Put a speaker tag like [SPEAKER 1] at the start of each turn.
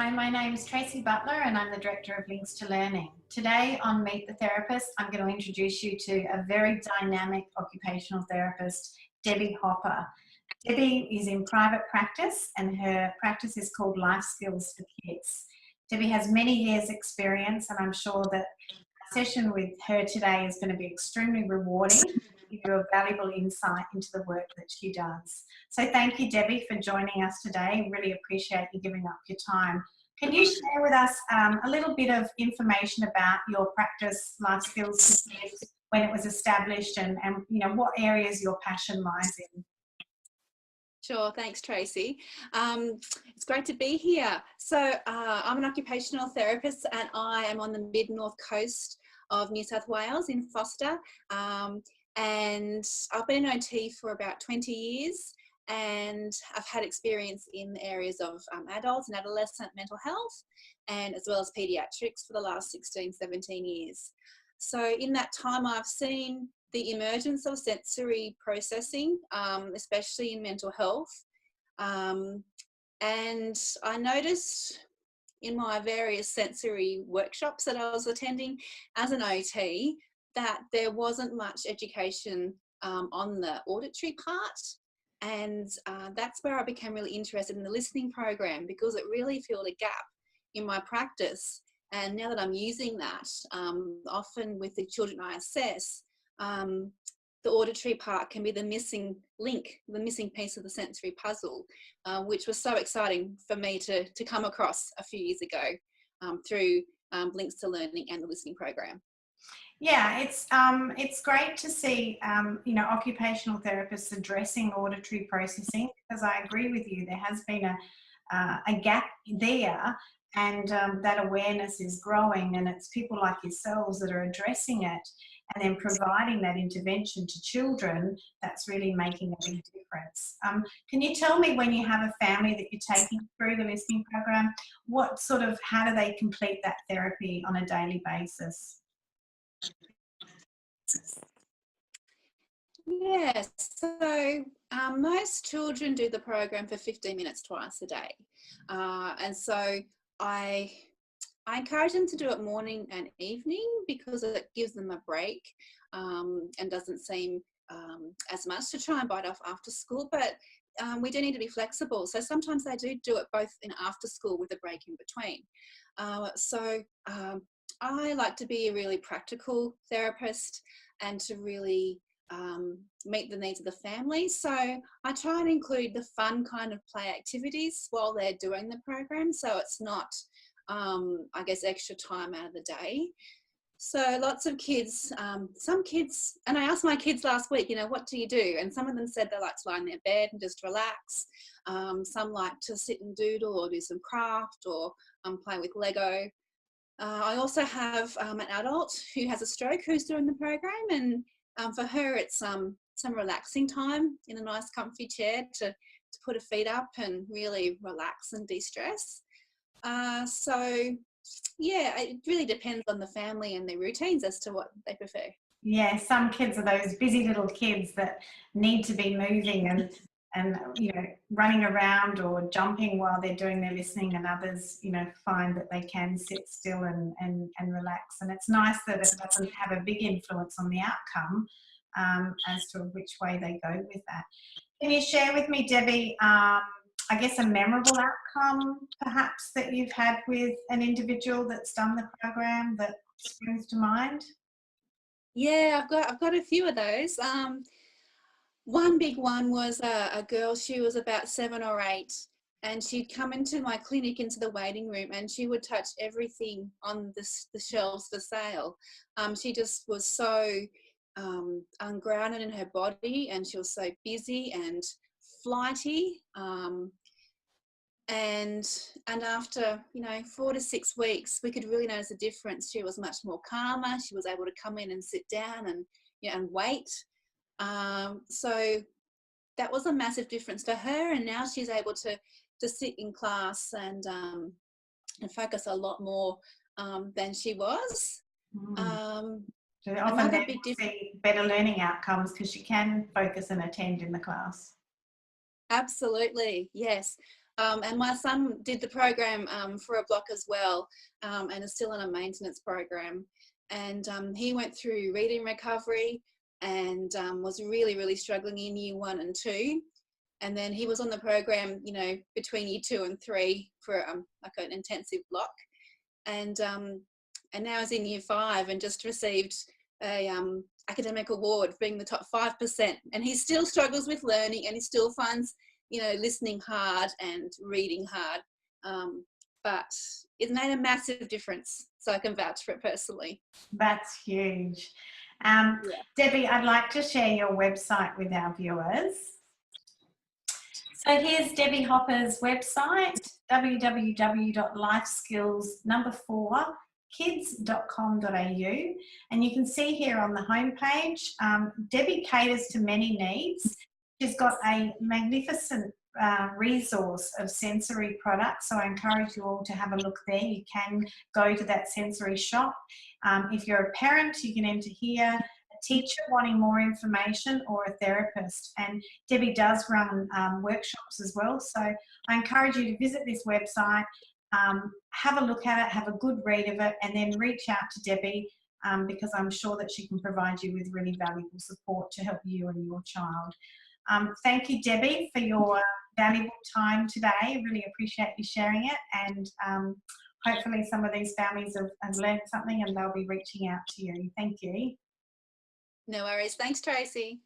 [SPEAKER 1] Hi, my name is Tracy Butler and I'm the Director of Links to Learning. Today on Meet the Therapist, I'm going to introduce you to a very dynamic occupational therapist, Debbie Hopper. Debbie is in private practice and her practice is called Life Skills for Kids. Debbie has many years experience and I'm sure that a session with her today is going to be extremely rewarding, give you a valuable insight into the work that she does. So thank you, Debbie, for joining us today. Really appreciate you giving up your time. Can you share with us a little bit of information about your practice, Life Skills for Kids, when it was established and you know, what areas your passion lies in?
[SPEAKER 2] Sure, thanks Tracy. It's great to be here. So I'm an occupational therapist and I am on the mid-north coast of New South Wales in Foster, and I've been in OT for about 20 years and I've had experience in the areas of adults and adolescent mental health and as well as paediatrics for the last 16, 17 years. So in that time I've seen the emergence of sensory processing, especially in mental health. And I noticed in my various sensory workshops that I was attending as an OT that there wasn't much education on the auditory part. And that's where I became really interested in the listening program because it really filled a gap in my practice. And now that I'm using that, often with the children I assess, the auditory part can be the missing link, the missing piece of the sensory puzzle, which was so exciting for me to come across a few years ago through Links to Learning and the listening program.
[SPEAKER 1] Yeah, it's great to see you know, occupational therapists addressing auditory processing because I agree with you. There has been a gap there, and that awareness is growing, and it's people like yourselves that are addressing it and then providing that intervention to children that's really making a big difference. Can you tell me, when you have a family that you're taking through the listening program, what sort of, how do they complete that therapy on a daily basis?
[SPEAKER 2] Yes, so most children do the program for 15 minutes twice a day. And so I encourage them to do it morning and evening because it gives them a break and doesn't seem as much to try and bite off after school, but we do need to be flexible. So sometimes they do it both in after school with a break in between. I like to be a really practical therapist and to really meet the needs of the family. So I try and include the fun kind of play activities while they're doing the program. So it's not, I guess, extra time out of the day. So lots of kids, some kids, and I asked my kids last week, you know, what do you do? And some of them said they like to lie in their bed and just relax. Some like to sit and doodle or do some craft or play with Lego. I also have an adult who has a stroke who's doing the program, and for her it's some relaxing time in a nice comfy chair to put her feet up and really relax and de-stress. So yeah, it really depends on the family and their routines as to what they prefer.
[SPEAKER 1] Yeah, some kids are those busy little kids that need to be moving and you know, running around or jumping while they're doing their listening, and others, you know, find that they can sit still and relax. And it's nice that it doesn't have a big influence on the outcome as to which way they go with that. Can you share with me, Debbie, I guess a memorable outcome perhaps that you've had with an individual that's done the program that springs to mind?
[SPEAKER 2] Yeah, I've got a few of those. One big one was a girl. She was about 7 or 8, and she'd come into my clinic, into the waiting room, and she would touch everything on the shelves for sale. She just was so ungrounded in her body, and she was so busy and flighty. And after, you know, 4 to 6 weeks, we could really notice a difference. She was much more calmer. She was able to come in and sit down and, you know, and wait. So that was a massive difference for her, and now she's able to sit in class and focus a lot more than she was.
[SPEAKER 1] So often they see better learning outcomes because she can focus and attend in the class.
[SPEAKER 2] Absolutely, yes. And my son did the program for a block as well, and is still in a maintenance program. And he went through reading recovery and was really, really struggling in year 1 and 2. And then he was on the program, you know, between year 2 and 3 for like an intensive block. And now he's in year 5 and just received a academic award for being the top 5%. And he still struggles with learning, and he still finds, you know, listening hard and reading hard. But it made a massive difference. So I can vouch for it personally.
[SPEAKER 1] That's huge.
[SPEAKER 2] Yeah.
[SPEAKER 1] Debbie, I'd like to share your website with our viewers. So here's Debbie Hopper's website, www.lifeskills4kids.com.au, and you can see here on the homepage, Debbie caters to many needs. She's got a magnificent resource of sensory products, so I encourage you all to have a look there. You can go to that sensory shop. If you're a parent, you can enter here, a teacher wanting more information, or a therapist. And Debbie does run workshops as well, so I encourage you to visit this website, have a look at it, have a good read of it, and then reach out to Debbie, because I'm sure that she can provide you with really valuable support to help you and your child. Thank you, Debbie, for your valuable time today. Really appreciate you sharing it, and hopefully some of these families have learned something and they'll be reaching out to you. Thank you.
[SPEAKER 2] No worries. Thanks, Tracy.